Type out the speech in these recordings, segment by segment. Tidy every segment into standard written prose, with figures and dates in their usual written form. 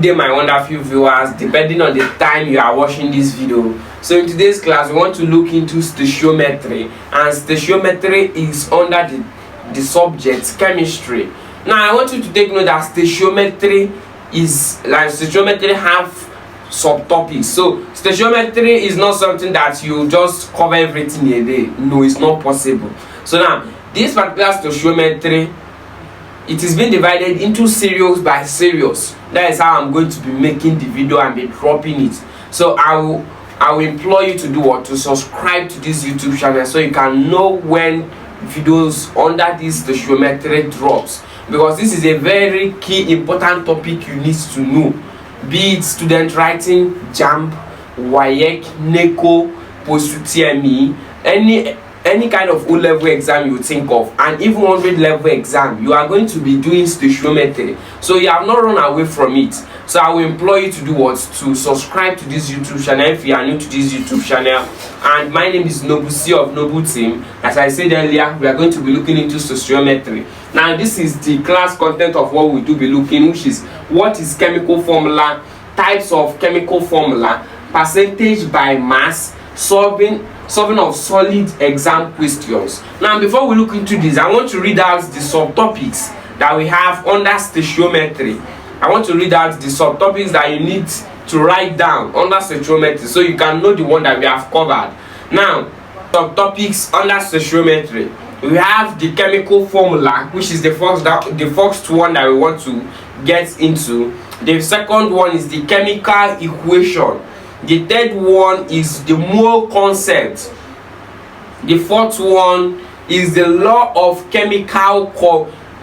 Good day, my wonderful viewers, depending on the time you are watching this video. So in today's class we want to look into stoichiometry, and stoichiometry is under the subject chemistry. Now I want you to take note that stoichiometry have subtopics. So stoichiometry is not something that you just cover everything in a day. No, it's not possible. So now this particular stoichiometry, it is being divided into series by series. That is how I'm going to be making the video and be dropping it. So I will implore you to do what? To subscribe to this YouTube channel so you can know when videos under this stoichiometry drops, because this is a very key important topic you need to know, be it student writing, JAMB, WACE, NECO, post UTME, any kind of O-level exam you think of, and even 100 level exam, you are going to be doing stoichiometry. So you have not run away from it. So I will implore you to do what? To subscribe to this YouTube channel if you are new to this YouTube channel. And my name is Nobusi of Nobu Team. As I said earlier, we are going to be looking into stoichiometry. Now this is the class content of what we do be looking, which is what is chemical formula, types of chemical formula, percentage by mass, solving of solid exam questions. Now before we look into this, I want to read out the subtopics that we have under stoichiometry. I want to read out the subtopics that you need to write down under stoichiometry so you can know the one that we have covered. Now subtopics under stoichiometry, we have the chemical formula, which is the first one that we want to get into. The second one is the chemical equation. The third one is the mole concept. The fourth one is the law of chemical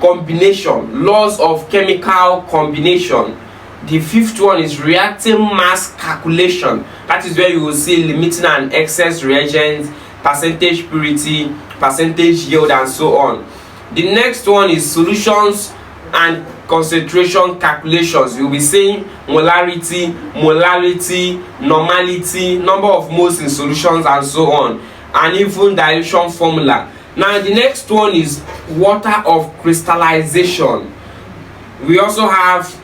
combination, laws of chemical combination. The fifth one is reactive mass calculation. That is where you will see limiting and excess reagents, percentage purity, percentage yield, and so on. The next one is solutions and concentration calculations. You'll be saying molarity, normality, number of moles in solutions, and so on, and even dilution formula. Now the next one is water of crystallization. We also have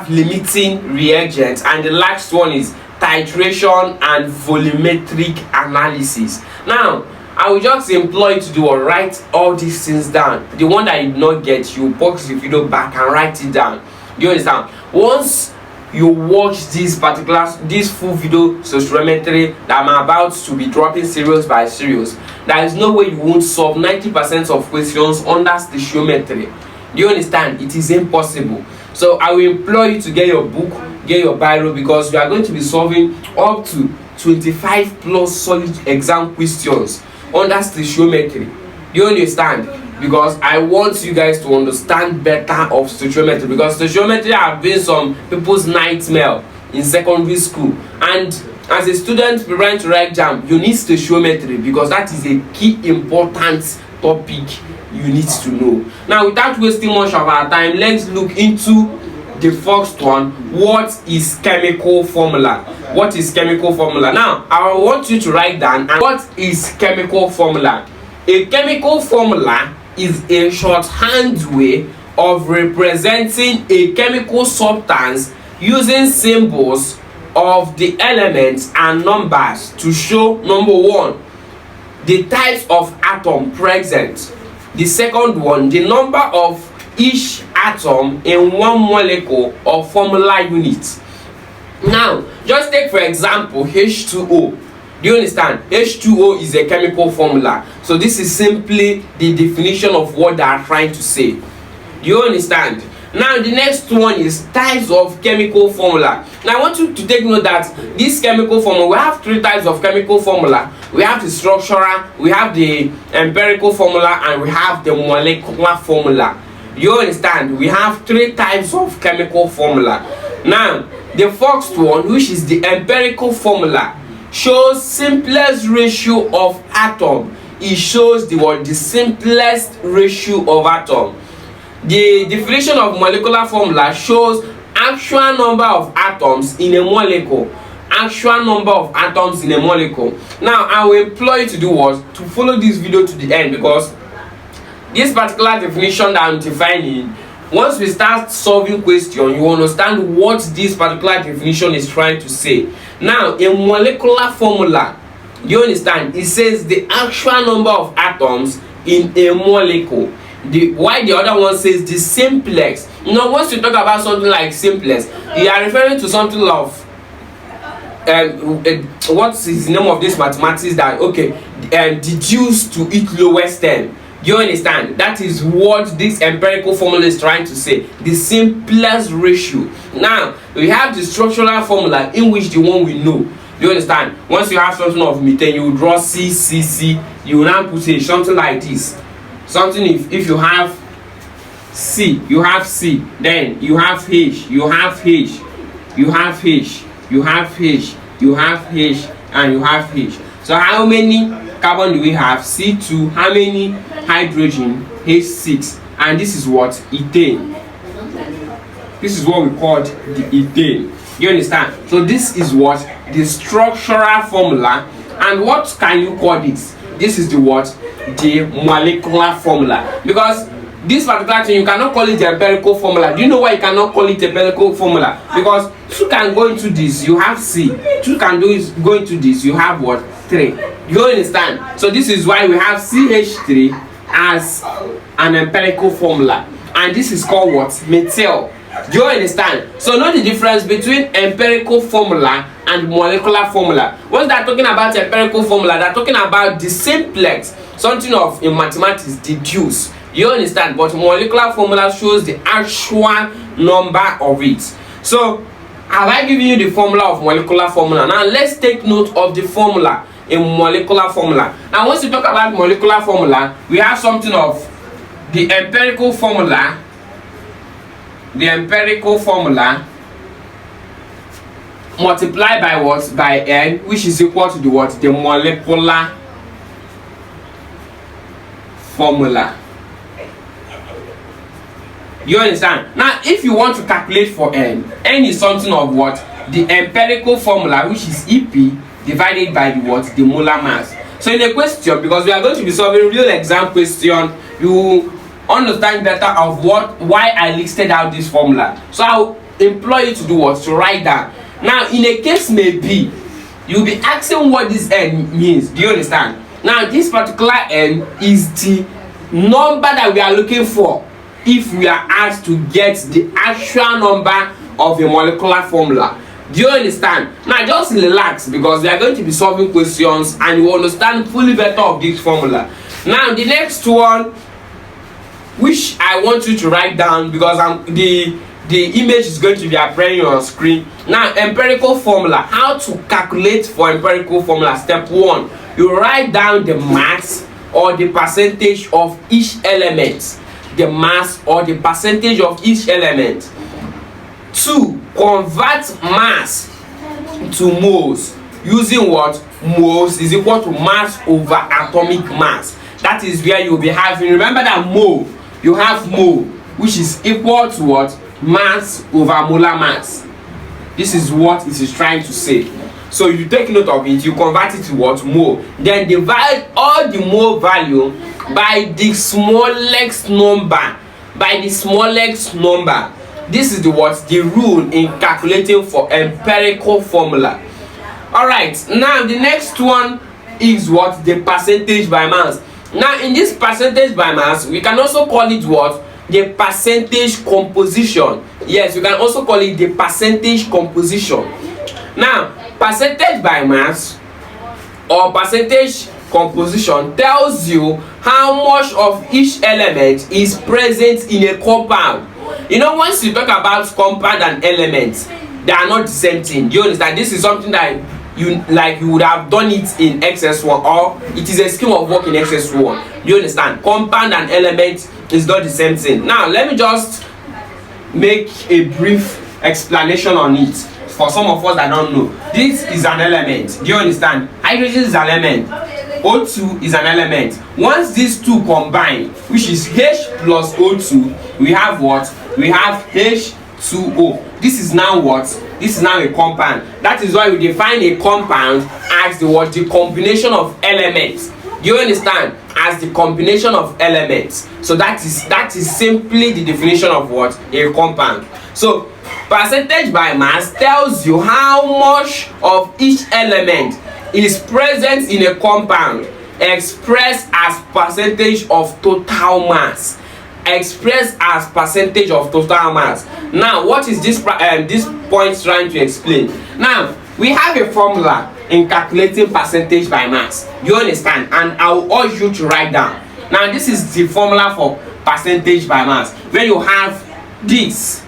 limiting reagents, and the last one is titration and volumetric analysis. Now I will just implore you to do or write all these things down. The one that you did not get, you box the video back and write it down. Do you understand? Once you watch this full video stoichiometry that I'm about to be dropping series by series, there is no way you won't solve 90% of questions under stoichiometry. Do you understand? It is impossible. So I will implore you to get your book, get your biro, because we are going to be solving up to 25 plus solid exam questions under stoichiometry. Do you understand? Because I want you guys to understand better of stoichiometry, because stoichiometry have been some people's nightmare in secondary school, and as a student preparing to write JAMB, you need stoichiometry because that is a key important topic you need to know. Now without wasting much of our time, let's look into the first one. What is chemical formula? What is chemical formula? Now I want you to write down, and what is chemical formula? A chemical formula is a shorthand way of representing a chemical substance using symbols of the elements and numbers to show, number one, the types of atom present. The second one, the number of each atom in one molecule or formula unit. Now just take for example H2O. Do you understand? H2O is a chemical formula. So this is simply the definition of what they are trying to say. Do you understand? Now the next one is types of chemical formula. Now I want you to take note that this chemical formula, we have three types of chemical formula. We have the structural, we have the empirical formula, and we have the molecular formula. You understand? We have three types of chemical formula. Now the first one, which is the empirical formula, shows simplest ratio of atom. It shows the simplest ratio of atom. The definition of molecular formula shows actual number of atoms in a molecule. Actual number of atoms in a molecule. Now I will implore you to do what? To follow this video to the end, because this particular definition that I'm defining once we start solving question, you understand what this particular definition is trying to say. Now, in molecular formula, you understand, it says the actual number of atoms in a molecule. Why the other one says the simplex. You know, once you talk about something like simplex, you are referring to something of what is the name of this mathematics that deduce to its lowest term. You understand? That is what this empirical formula is trying to say. The simplest ratio. Now we have the structural formula in which the one we know. You understand? Once you have something of methane, you draw C, C, C. You will now put it something like this. Something if you have C, you have C, then you have H, you have H, you have H, you have H, you have H, and you have H. So how many carbon do we have? C2. How many hydrogen? H6. And this is what? Ethane. This is what we call the ethane. You understand? So this is what? The structural formula. And what can you call this? This is the what? The molecular formula. Because this particular thing, you cannot call it the empirical formula. Do you know why you cannot call it empirical formula? Because 2 can go into this, you have C. 2 can go into this, you have what? 3. You understand? So this is why we have CH3 as an empirical formula. And this is called what? Methyl. Do you understand? So know the difference between empirical formula and molecular formula. When they're talking about empirical formula, they're talking about the simplex, something of in mathematics deduce. You understand? But molecular formula shows the actual number of it. So have I given you the formula of molecular formula? Now let's take note of the formula in molecular formula. Now once you talk about molecular formula, we have something of the empirical formula. The empirical formula multiplied by what? By n, which is equal to the what? The molecular formula. You understand? Now if you want to calculate for n is something of what? The empirical formula, which is EP divided by the what? The molar mass. So in a question, because we are going to be solving real exam question, you understand better of why I listed out this formula. So I'll implore you to do what? To write down. Now in a case maybe you'll be asking what this n means. Do you understand? Now this particular n is the number that we are looking for if we are asked to get the actual number of a molecular formula. Do you understand? Now just relax, because we are going to be solving questions and you understand fully better of this formula. Now the next one, which I want you to write down, because the image is going to be appearing on screen. Now empirical formula, how to calculate for empirical formula. Step 1, you write down the mass or the percentage of each element. The mass or the percentage of each element. 2, convert mass to moles using what? Moles is equal to mass over atomic mass. That is where you'll be having, remember that mole, you have mole, which is equal to what? Mass over molar mass. This is what it is trying to say. So you take note of it, you convert it to what? Mole. Then divide all the mole value by the smallest number. By the smallest number. This is the what? The rule in calculating for empirical formula. Alright, now the next one is what? The percentage by mass. Now in this percentage by mass, we can also call it what? The percentage composition. Yes, we can also call it the percentage composition. Now percentage by mass or percentage composition tells you how much of each element is present in a compound. You know, once you talk about compound and elements, they are not the same thing. Do you understand? This is something that you would have done it in XS1, or it is a scheme of work in XS1. Do you understand? Compound and element is not the same thing. Now let me just make a brief explanation on it for some of us that don't know. This is an element. Do you understand? Hydrogen is an element. O2 is an element. Once these two combine, which is H plus O2, we have what? We have H2O. This is now what? This is now a compound. That is why we define a compound as the what? The combination of elements. Do you understand? as the combination of elements. So that is simply the definition of what? A compound. So percentage by mass tells you how much of each element is present in a compound, expressed as percentage of total mass. Expressed as percentage of total mass. Now what is this point trying to explain? Now we have a formula in calculating percentage by mass. You understand? And I will urge you to write down. Now this is the formula for percentage by mass. When you have this,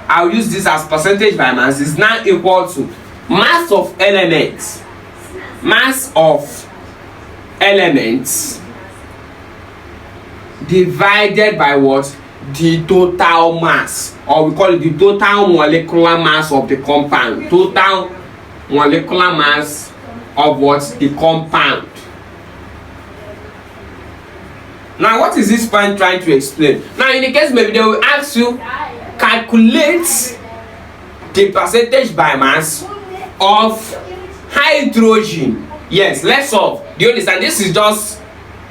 I'll use this as percentage by mass is now equal to mass of elements. Mass of elements divided by what? The total mass, or we call it the total molecular mass of the compound. Total molecular mass of what? The compound. Now what is this point trying to explain? Now in the case maybe they will ask you calculate the percentage by mass of hydrogen. Yes, let's solve. Do you understand? This is just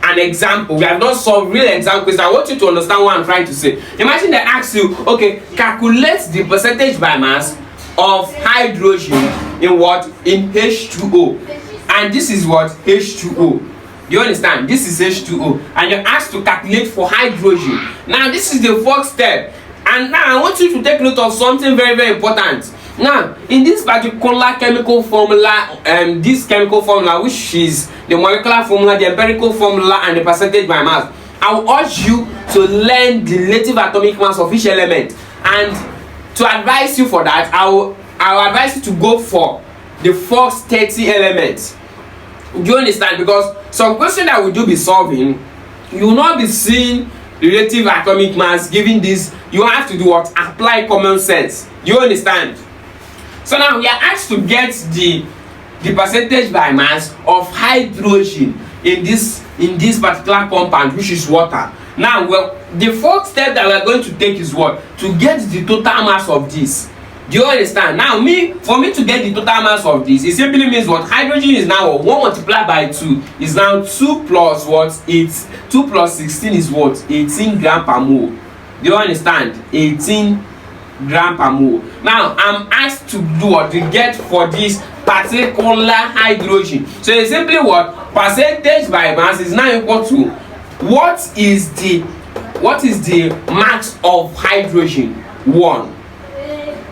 an example. We have not solved real examples. I want you to understand what I'm trying to say. Imagine they ask you, okay, calculate the percentage by mass of hydrogen in what? In H2O. And this is what? H2O. Do you understand? This is H2O. And you're asked to calculate for hydrogen. Now this is the first step. And now I want you to take note of something very, very important. Now, in this particular chemical formula, this chemical formula, which is the molecular formula, the empirical formula, and the percentage by mass, I will urge you to learn the relative atomic mass of each element. And to advise you for that, I will advise you to go for the first 30 elements. Do you understand? Because some question that we do be solving, you will not be seeing relative atomic mass. Given this, you have to do what? Apply common sense. Do you understand? So now we are asked to get the percentage by mass of hydrogen in this particular compound, which is water. Now, well, the fourth step that we are going to take is what? To get the total mass of this. Do you understand? Now, for me to get the total mass of this, it simply means what? Hydrogen is now 1 multiplied by 2 is now 2 plus what? 2 plus 16 is what? 18 gram per mole. Do you understand? 18 gram per mole. Now I'm asked to do what? To get for this particular hydrogen. So it's simply what? Percentage by mass is now equal to what is the mass of hydrogen?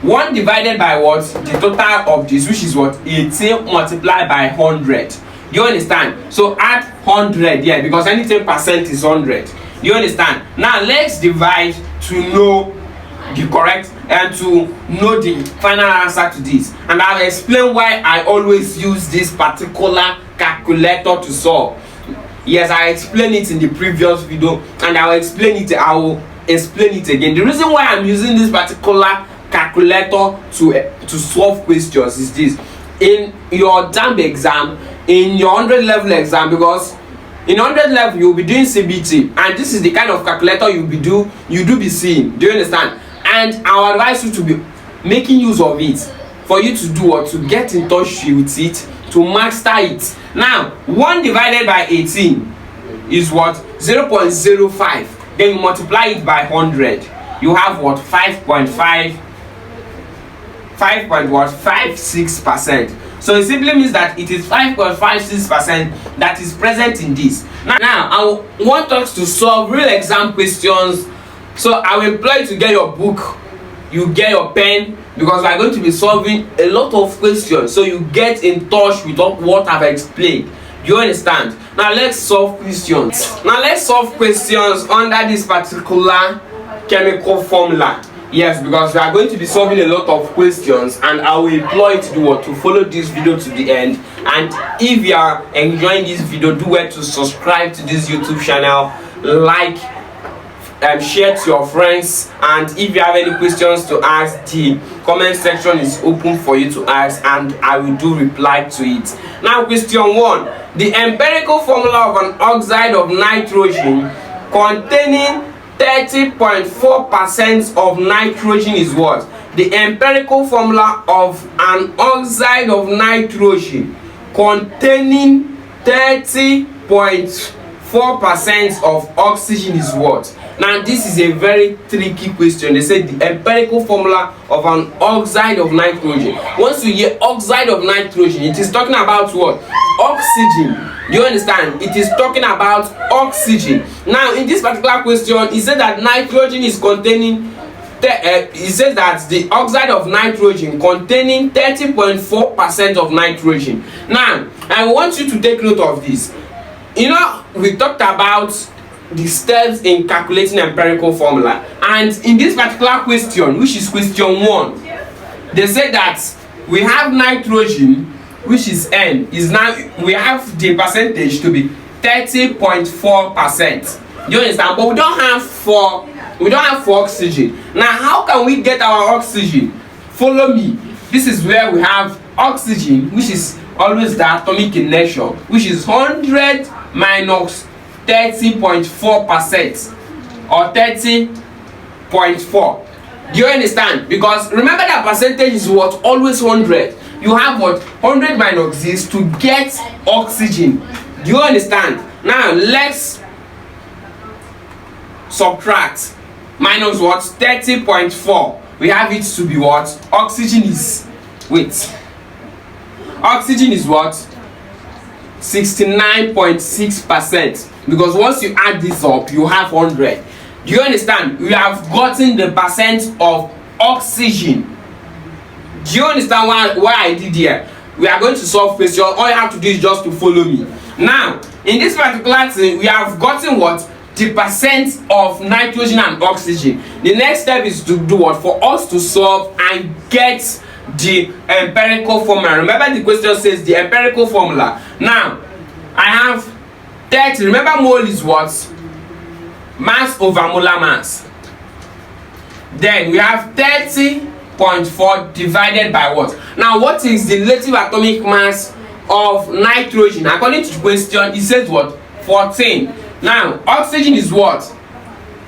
1 divided by what? The total of this, which is what? 18 multiplied by 100. Do you understand? So add 100 here, because anything percent is 100. Do you understand? Now let's divide to know the correct and to know the final answer to this. And I'll explain why I always use this particular calculator to solve. Yes, I explained it in the previous video, and I will explain it again. The reason why I'm using this particular calculator to solve questions is this: in your JAMB exam, in your 100 level exam, because in 100 level you'll be doing CBT, and this is the kind of calculator you do be seeing. Do you understand? And I will advise you to be making use of it, for you to do what? To get in touch with it, to master it. Now 1 divided by 18 is what? 0.05. Then you multiply it by 100, you have what? 5.56%. So it simply means that it is 5.56% that is present in this. Now I want us to solve real exam questions. So I will employ you to get your book, you get your pen, because we are going to be solving a lot of questions, so you get in touch with what I've explained. Do you understand? Now let's solve questions. Now let's solve questions under this particular chemical formula. Yes, because we are going to be solving a lot of questions, and I will employ you to do what? To follow this video to the end. And if you are enjoying this video, do well to subscribe to this YouTube channel, like, share to your friends, and if you have any questions to ask, the comment section is open for you to ask, and I will do reply to it. Now question 1: the empirical formula of an oxide of nitrogen containing 30.4% of nitrogen is what? The empirical formula of an oxide of nitrogen containing 30.4% 4% of oxygen is what? Now this is a very tricky question. They said the empirical formula of an oxide of nitrogen. Once you hear oxide of nitrogen, it is talking about what? Oxygen. Do you understand? It is talking about oxygen. Now in this particular question, it said that nitrogen is containing it says that the oxide of nitrogen containing 30.4% of nitrogen. Now I want you to take note of this. You know, we talked about the steps in calculating empirical formula, and in this particular question, which is question 1, they said that we have nitrogen, which is N, is now we have the percentage to be 30.4%. Do you understand? But we don't have for oxygen. Now how can we get our oxygen? Follow me. This is where we have oxygen, which is always the atomic in nature, which is 100 minus 30.4% or 30.4. Do you understand? Because remember that percentage is what? Always 100. You have what? 100 minus this to get oxygen. Do you understand? Now let's subtract. Minus what? 30.4. We have it to be what? Oxygen is, wait. Oxygen is what? 69.6%. Because once you add this up, you have 100. Do you understand? We have gotten the percent of oxygen. Do you understand why I did here? We are going to solve question. All you have to do is just to follow me. Now, in this particular thing, we have gotten what? The percent of nitrogen and oxygen. The next step is to do what? For us to solve and get the empirical formula. Remember the question says the empirical formula. Now I have 30. Remember mole is what? Mass over molar mass. Then we have 30.4 divided by what? Now what is the relative atomic mass of nitrogen? According to the question, it says what? 14. Now oxygen is what?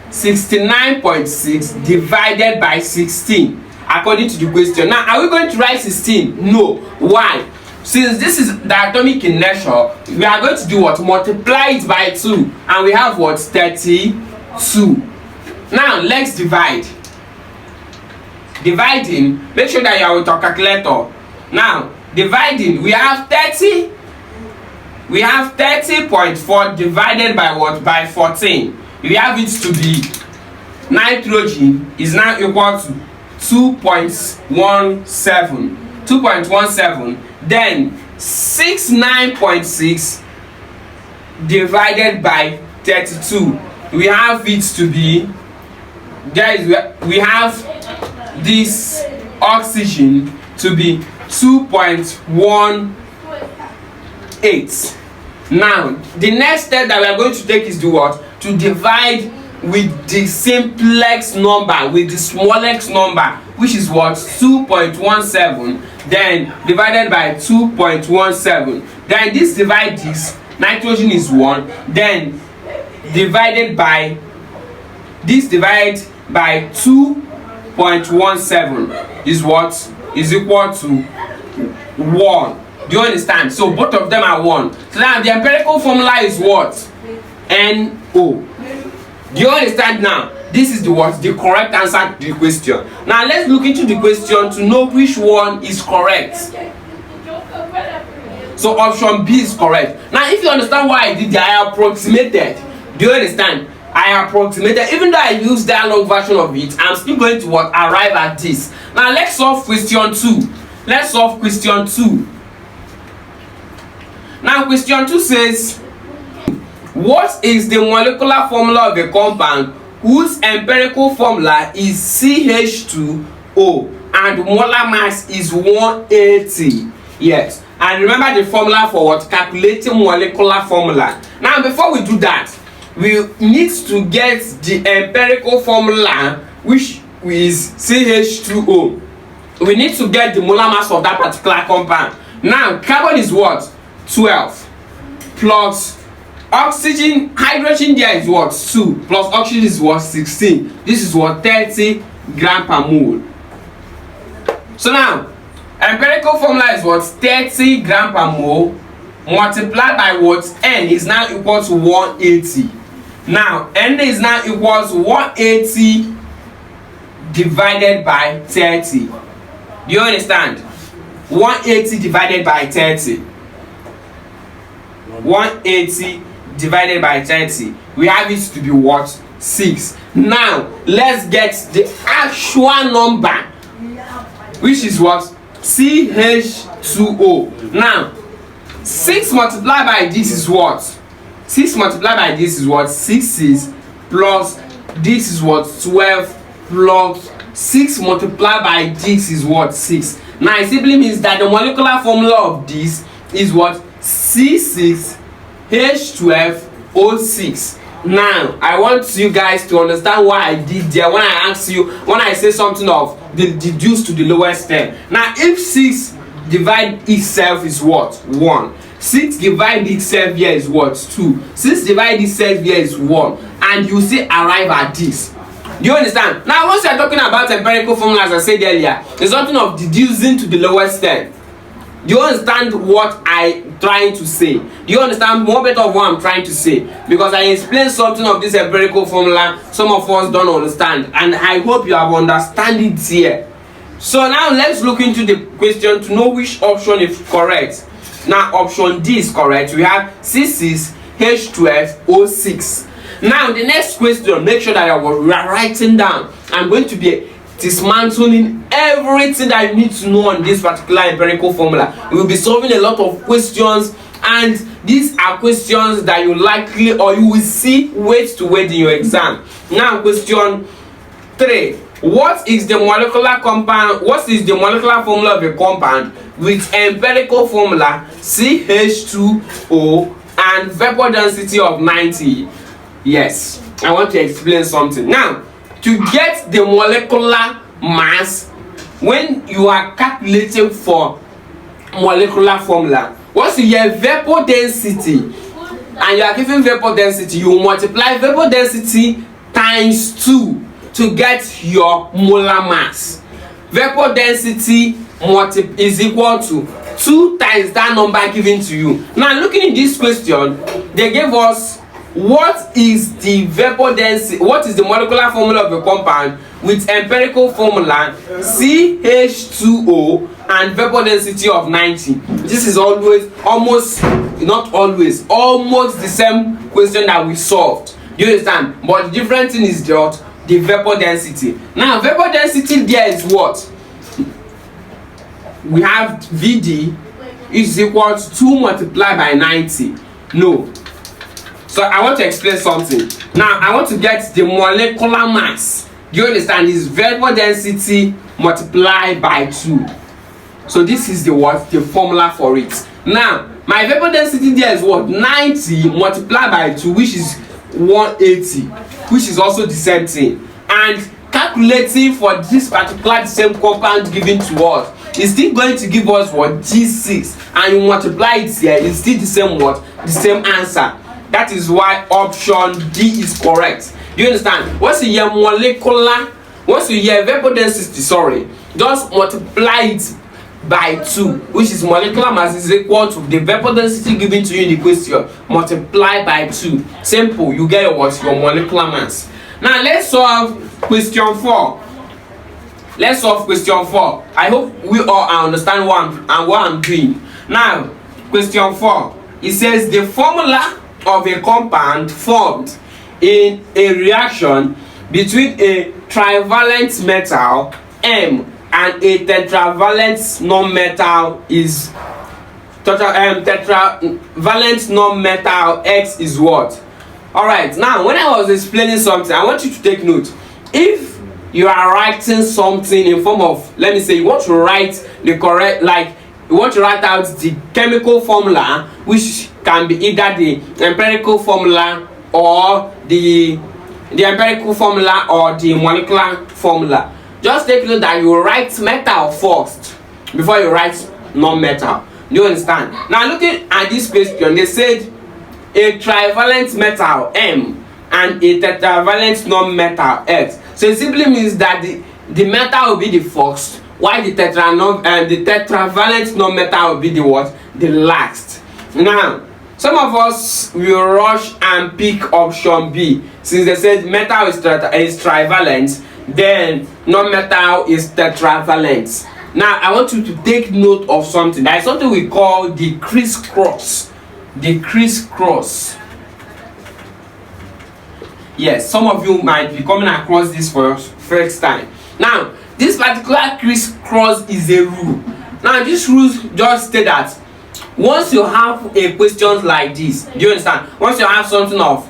69.6 divided by 16 according to the question. Now are we going to write 16? No. Why? Since this is the atomic in nature, we are going to do what? Multiply it by 2 and we have what? 32. Now let's divide. Dividing, make sure that you are with your calculator. Now dividing, we have 30. We have 30.4 divided by what? By 14. We have it to be nitrogen is now equal to 2.17. 2.17. Then 69.6 divided by 32. We have it to be, guys, we have this oxygen to be 2.18. Now the next step that we are going to take is to what? To divide with the simplest number, with the smallest number, which is what? 2.17. Then divided by 2.17. Then this divide this, nitrogen is 1. Then divided by this, divide by 2.17 is what? Is equal to 1. Do you understand? So both of them are 1. So now the empirical formula is what? NO. Do you understand now? This is the what? The correct answer to the question. Now let's look into the question to know which one is correct. So option B is correct. Now if you understand why I did that, I approximated. Do you understand? I approximated. Even though I used that long version of it, I'm still going to what? Arrive at this. Now let's solve question 2. Let's solve question 2. Now question 2 says, what is the molecular formula of a compound whose empirical formula is CH2O and molar mass is 180? Yes. And remember the formula for what? Calculating molecular formula. Now before we do that, we need to get the empirical formula, which is CH2O. We need to get the molar mass of that particular compound. Now carbon is what? 12 plus oxygen, hydrogen there is what? 2 plus oxygen is what? 16. This is what? 30 gram per mole. So now empirical formula is what? 30 gram per mole multiplied by what? N is now equal to 180. Now N is now equal to 180 divided by 30. Do you understand? 180 divided by 30. 180 divided by 30. We have it to be what? 6. Now let's get the actual number, which is what? CH2O. Now 6 multiplied by this is what? 6 multiplied by this is what? 6 is plus this is what? 12 plus 6 multiplied by this is what? 6. Now it simply means that the molecular formula of this is what? C6H12O6. Now I want you guys to understand what I did there when I asked you, when I say something of the deduce to the lowest term. Now if 6 divide itself is what? 1. 6 divide itself here is what? 2. 6 divide itself here is 1. And you say arrive at this. Do you understand? Now once you are talking about empirical formula, as I said earlier, there's something of deducing to the lowest term. Do you understand what I'm trying to say? Do you understand more better of what I'm trying to say? Because I explained something of this empirical formula some of us don't understand, and I hope you have understand it here. So now let's look into the question to know which option is correct. Now option D is correct. We have C6H12O6. Now the next question, make sure that we are writing down. I'm going to be dismantling everything that you need to know on this particular empirical formula. We will be solving a lot of questions, and these are questions that you likely or you will see weight to weight in your exam. Now question 3. What is the molecular compound? What is the molecular formula of a compound with empirical formula CH2O and vapor density of 90? Yes, I want to explain something. Now, to get the molecular mass, when you are calculating for molecular formula, once you get vapor density and you are given vapor density, you multiply vapor density times 2 to get your molar mass. Vapor density is equal to 2 times that number given to you. Now looking at this question, they gave us what is the vapor density, what is the molecular formula of a compound with empirical formula CH2O and vapor density of 90. This is always, almost the same question that we solved. Do you understand? But the different thing is that the vapor density. Now vapor density there is what? We have VD is equal to 2 multiplied by 90. No. So I want to explain something. Now I want to get the molecular mass. Do you understand? Is vapor density multiplied by 2. So this is the what? The formula for it. Now my vapor density there is what? 90 multiplied by 2, which is 180, which is also the same thing. And calculating for this particular same compound given to us is still going to give us what? G6, and you multiply it here, it's still the same what? The same answer. That is why option D is correct. Do you understand? Once you hear molecular, once you hear vapor density, just multiply it by 2, which is molecular mass is equal to the vapor density given to you in the question, multiply by 2. Simple, you get what? Your molecular mass. Now let's solve question 4. Let's solve question 4. I hope we all understand what I'm doing. Now, question 4. It says the formula of a compound formed in a reaction between a trivalent metal M and a tetravalent non-metal is tetravalent non-metal X is what? Alright, now when I was explaining something, I want you to take note. If you are writing something in form of, let me say, you want to write the correct, like you want to write out the chemical formula, which can be either the empirical formula or the empirical formula or the molecular formula. Just take note that you write metal first before you write non-metal. Do you understand? Now looking at this question, they said a trivalent metal M and a tetravalent non-metal X. So it simply means that the metal will be the first, while the tetravalent non-metal will be the what? The last. Now, some of us will rush and pick option B since they said metal is trivalent, then non-metal is tetravalent. Now, I want you to take note of something. There is something we call the crisscross. The crisscross. Yes, some of you might be coming across this for your first time. Now, this particular crisscross is a rule. Now, this rule just state that once you have a question like this, do you understand? Once you have something of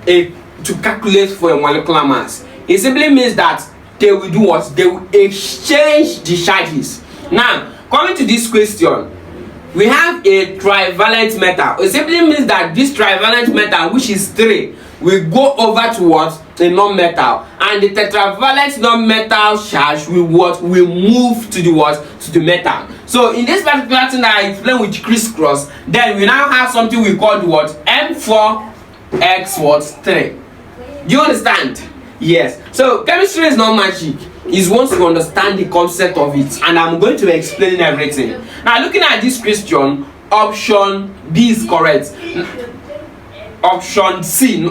a to calculate for a molecular mass, it simply means that they will do what? They will exchange the charges. Now, coming to this question, we have a trivalent metal. It simply means that this trivalent metal, which is 3, will go over to what? A non-metal, and the tetravalent non-metal charge will what? Will move to the what? To the metal. So in this particular thing that I explained with crisscross, then we now have something we call the what? M4x what? 3. Do you understand? Yes. So chemistry is not magic. It's once you understand the concept of it, and I'm going to be explaining everything. Now, looking at this question, option B is correct. Option C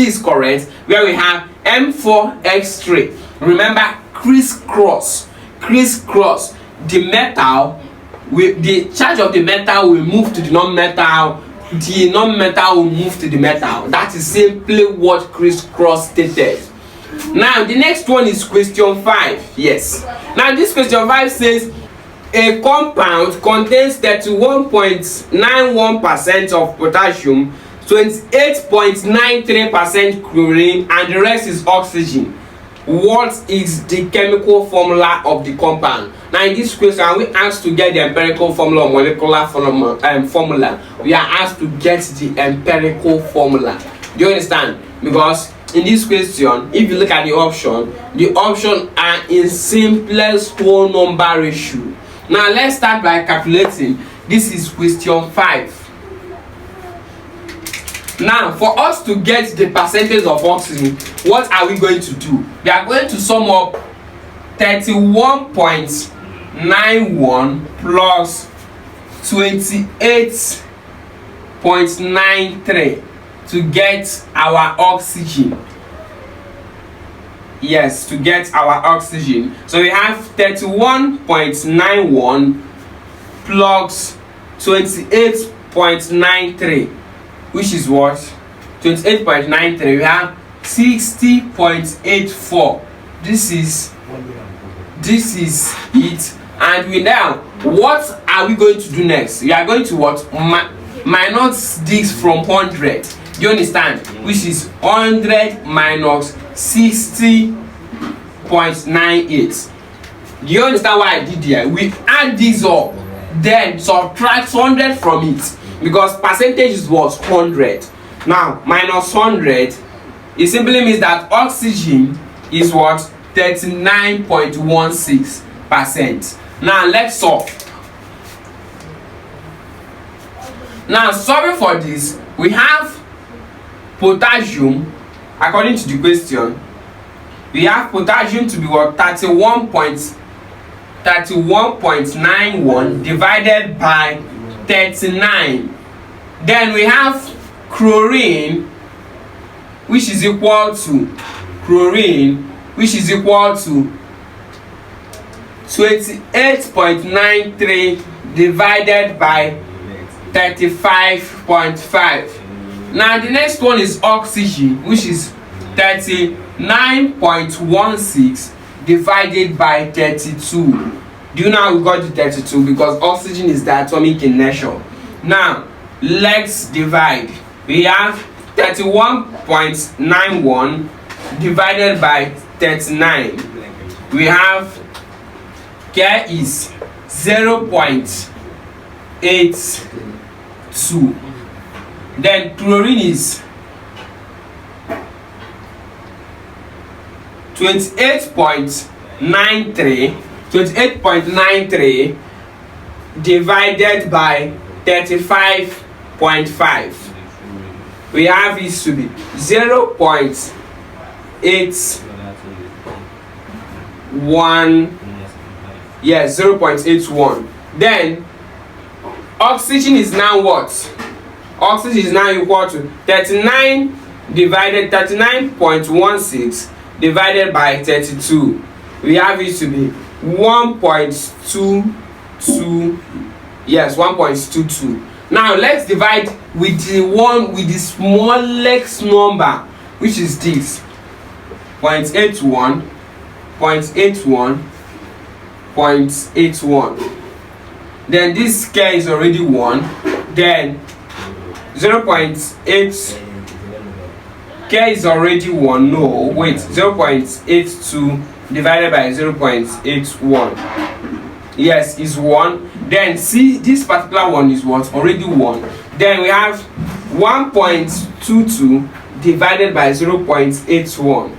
is correct, where we have M4x3. Remember, crisscross. The metal, the charge of the metal will move to the non-metal. The non-metal will move to the metal. That is simply what crisscross stated. Now, the next one is question 5. Yes. Now, this question 5 says a compound contains 31.91% of potassium, 28.93% chlorine, and the rest is oxygen. What is the chemical formula of the compound? Now, in this question, we asked to get the empirical formula or molecular formula. We are asked to get the empirical formula. Do you understand? Because in this question, if you look at the options are in simplest whole number ratio. Now, let's start by calculating. This is question 5. Now, for us to get the percentage of oxygen, what are we going to do? We are going to sum up 31.91 plus 28.93 to get our oxygen. Yes, to get our oxygen. So we have 31.91 plus 28.93, which is what? 28.93. We have 60.84. This is it. And we now, what are we going to do next? We are going to what? Minus this from 100. Do you understand? Which is 100 minus 60.98. Do you understand what I did here? We add this up, then subtract 100 from it, because percentage was 100. Now, minus 100, it simply means that oxygen is what? 39.16%. Now, let's solve. Now, solving for this, we have potassium. According to the question, we have potassium to be what? 31.91 divided by 39. Then we have chlorine, which is equal to 28.93 divided by 35.5. Now, the next one is oxygen, which is 39.16 divided by 32. Do you know how we got to 32? Because oxygen is diatomic in nature. Now, let's divide. We have 31.91 divided by 39. We have here is 0.82. Then chlorine is 28.93 divided by 35.5. We have it to be 0.81. Yes, 0.81. Then Oxygen is now what? Oxygen is now equal to 39.16 divided by 32. We have it to be 1.22. Yes, 1.22. Now let's divide with the one with the smallest number, which is this 0.81, 0.81, 0.81. Then this scale is already 1. Then 0.8 K is already 1. No, wait, 0.82 divided by 0.81. Yes, is 1. Then see, this particular one is what? Already 1. Then we have 1.22 divided by 0.81.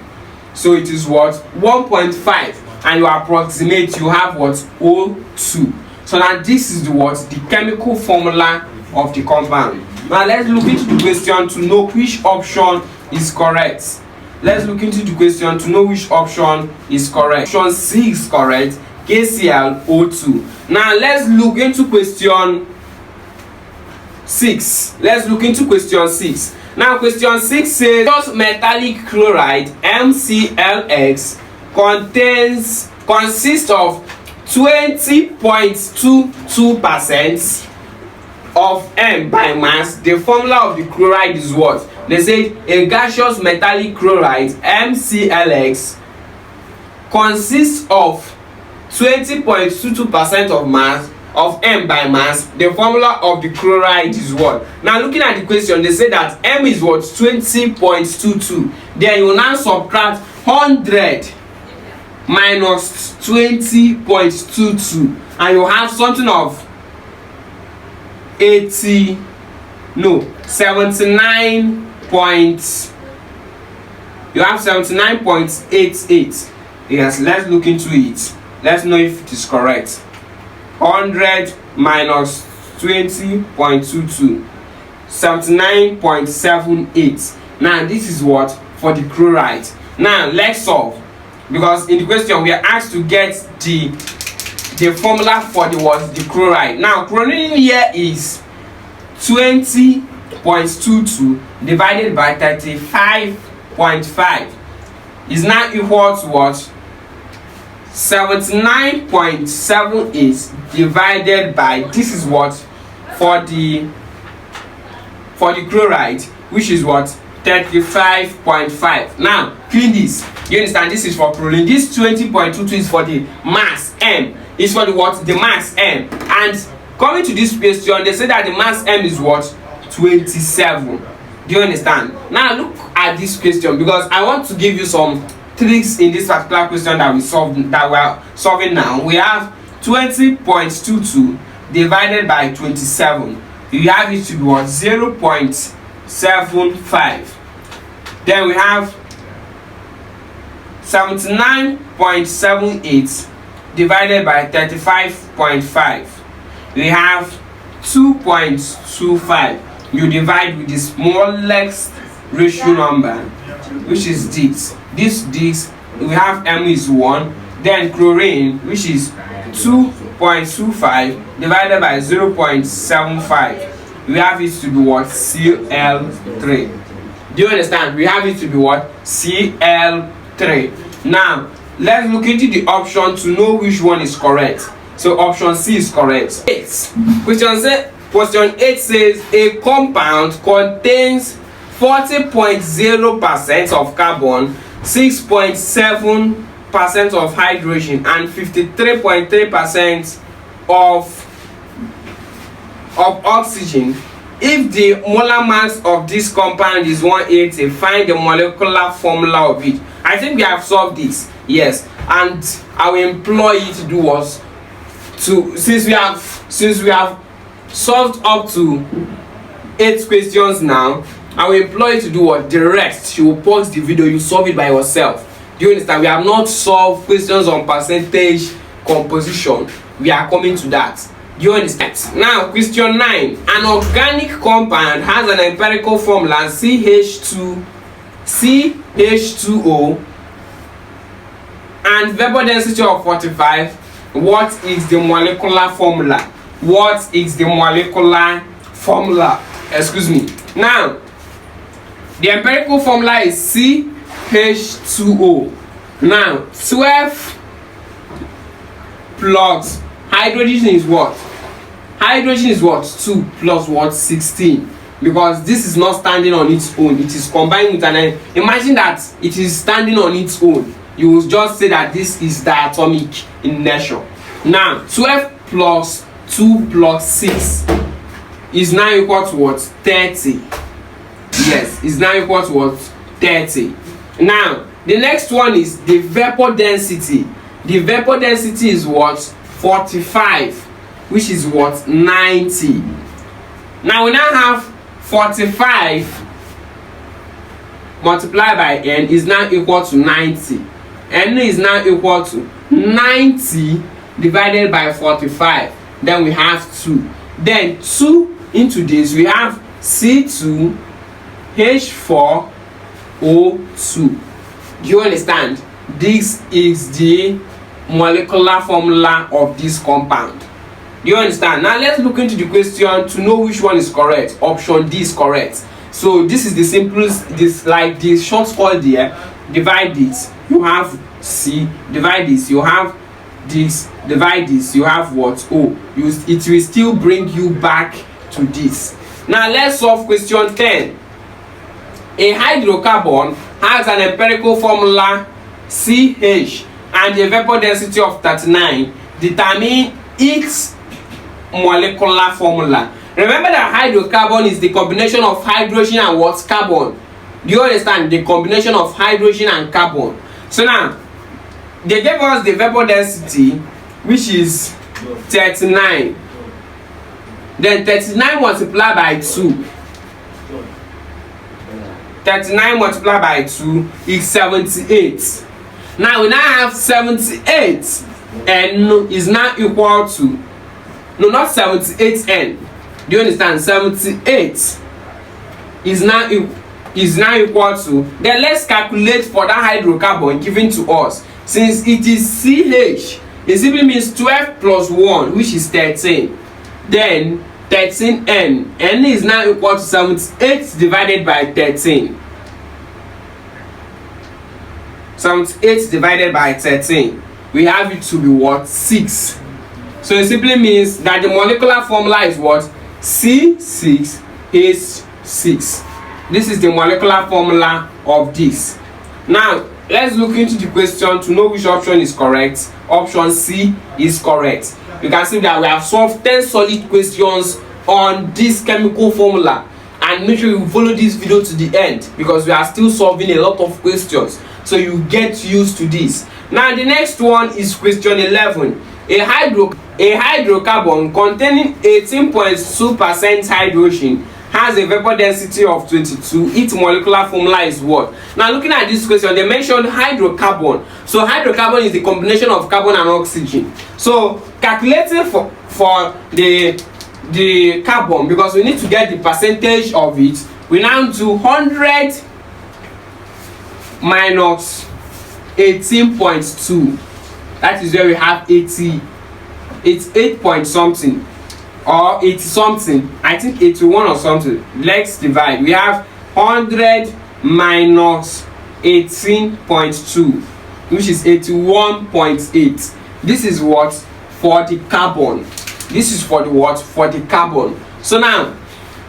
So it is what? 1.5. And you approximate, you have what? O2. So now this is what? The chemical formula of the compound. Now let's look into the question to know which option is correct. Let's look into the question to know which option is correct. Option C is correct. KClO2. Now let's look into question 6. Let's look into question 6. Now question 6 says metallic chloride MClX consists of 20.22% of M by mass. The formula of the chloride is what? They say a gaseous metallic chloride MClX consists of 20.22% of mass of M by mass. The formula of the chloride is what? Now looking at the question, they say that M is what? 20.22. Then you now subtract 100 minus 20.22 and you have something of 79.88. Yes, let's look into it. Let's know if it is correct. 100 minus 20.22, 79.78. Now this is what? For the chloride. Now let's solve, because in the question we are asked to get the formula for the what? The chloride. Now chlorine here is 20.22 divided by 35.5 is now equal to what? 79.78 divided by, this is what? For the chloride, which is what? 35.5. Now clean this. You understand? This is for chlorine. This 20.22 is for the mass M. Is for the what? The mass M. And coming to this question, they say that the mass M is what? 27. Do you understand? Now look at this question, because I want to give you some tricks in this particular question that we are solving now. We have 20.22 divided by 27. You have it to be what? 0.75. Then we have 79.78 divided by 35.5. We have 2.25. You divide with the smallest ratio number, which is this. This we have M is 1. Then chlorine, which is 2.25 divided by 0.75. We have it to be what? Cl3. Do you understand? We have it to be what? Cl3. Now let's look into the option to know which one is correct. So option C is correct. 8. Question 8 says a compound contains 40.0% of carbon, 6.7% of hydrogen, and 53.3% of oxygen. If the molar mass of this compound is 180, find the molecular formula of it. I think we have solved this. Yes, and I will employ you to do what? Since we have solved up to 8 questions now, I will employ you to do what? The rest. You will pause the video, you solve it by yourself. Do you understand? We have not solved questions on percentage composition. We are coming to that. Do you understand? Now question 9. An organic compound has an empirical formula CH2O and vapor density of 45. What is the molecular formula? what is the molecular formula. Excuse me. Now, the empirical formula is CH2O. Now, 12 plus hydrogen is what? Hydrogen is what? 2 plus what? 16. Because this is not standing on its own. It is combined with an. Imagine that it is standing on its own. You will just say that this is diatomic in nature. Now, 12 plus 2 plus 6 is now equal to what? 30. Yes, is now equal to what? 30. Now, the next one is the vapor density. The vapor density is what? 45, which is what? 90. Now we now have 45 multiplied by n is now equal to 90. N is now equal to 90 divided by 45. Then we have 2. Then 2 into this, we have C2H4O2. Do you understand? This is the molecular formula of this compound. Do you understand? Now let's look into the question to know which one is correct. Option D is correct. So this is the simplest, this like the short call there. Divide this, you have C. Divide this, you have this. Divide this, you have what? O. It will still bring you back to this. Now let's solve question 10. A hydrocarbon has an empirical formula CH and a vapor density of 39. Determine its molecular formula. Remember that hydrocarbon is the combination of hydrogen and what? Carbon. Do you understand? The combination of hydrogen and carbon. So now they gave us the vapor density, which is 39. Then 39 multiplied by 2. 39 multiplied by 2 is 78. Now we now have 78 and is now equal to, no, not 78n. Do you understand? 78 is now equal to, then let's calculate for that hydrocarbon given to us. Since it is CH, it simply means 12 plus 1, which is 13. Then 13n. N is now equal to 78 divided by 13. 78 divided by 13. We have it to be what? 6. So it simply means that the molecular formula is what? C6H6. This is the molecular formula of this. Now, let's look into the question to know which option is correct. Option C is correct. You can see that we have solved 10 solid questions on this chemical formula. And make sure you follow this video to the end because we are still solving a lot of questions. So you get used to this. Now, the next one is question 11. A hydrocarbon containing 18.2% hydrogen has a vapor density of 22. Its molecular formula is what? Now looking at this question, they mentioned hydrocarbon. So hydrocarbon is the combination of carbon and oxygen. So calculating for the carbon, because we need to get the percentage of it, we now do 100 minus 18.2. That is where we have 80. It's 8 point something or 80 something. I think 81 or something. Let's divide. We have 100 minus 18.2, which is 81.8. This is what? For the carbon. This is for the what? For the carbon. So now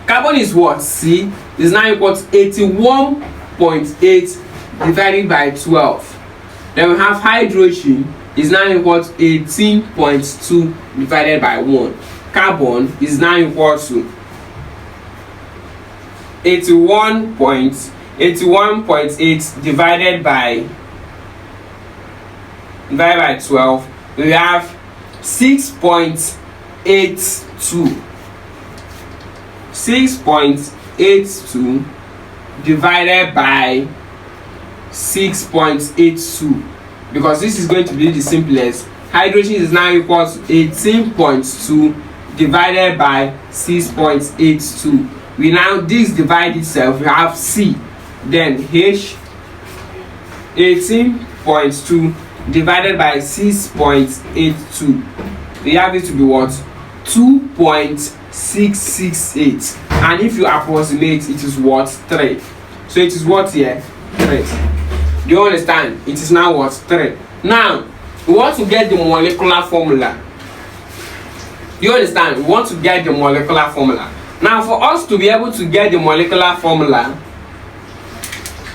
carbon is what? C is now equal to 81.8 divided by 12. Then we have hydrogen is now equal to 18.2 divided by 1. Carbon is now equal to 81.8 divided by 12. We have 6.82. 6.82 divided by 6.82, because this is going to be the simplest. Hydrogen is now equal to 18.2 divided by 6.82. We now this divide itself, we have C, then H. 18.2 divided by 6.82, we have it to be what? 2.668, and if you approximate, it is what? 3. So it is what here? 3. Do you understand? It is now what? 3. Now we want to get the molecular formula. Do you understand? We want to get the molecular formula. Now for us to be able to get the molecular formula,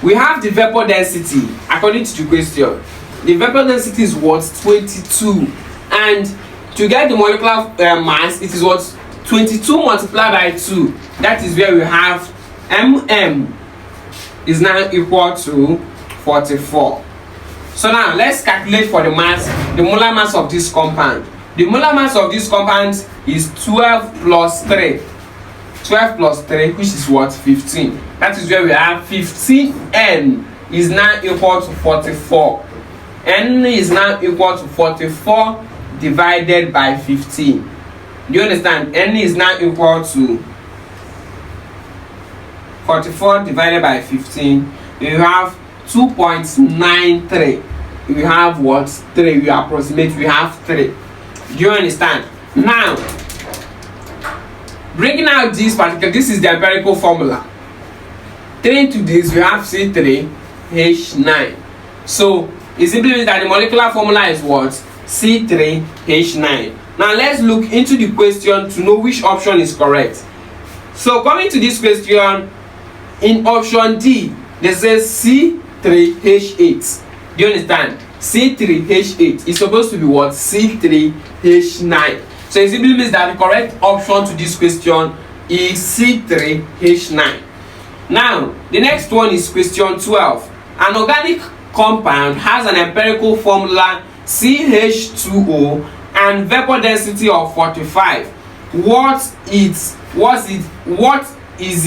we have the vapor density according to the question. The vapor density is what? 22, and to get the molecular mass, it is what? 22 multiplied by 2. That is where we have mm is now equal to 44. So now let's calculate for the mass, the molar mass of this compound. The molar mass of this compound is 12 plus 3. 12 plus 3, which is what? 15. That is where we have 15n is now equal to 44. N is now equal to 44 divided by 15. Do you understand? N is now equal to 44 divided by 15. You have 2.93. We have what? 3. We approximate, we have 3. Do you understand? Now breaking out this particular, this is the empirical formula. 3 into this, we have C3H9. So it simply means that the molecular formula is what? C3H9. Now let's look into the question to know which option is correct. So coming to this question, in option D, they say C3H8. Do you understand? C3H8 is supposed to be what? C3H9. So it simply means that the correct option to this question is C3H9. Now the next one is question 12. An organic compound has an empirical formula CH2O and vapor density of 45. What is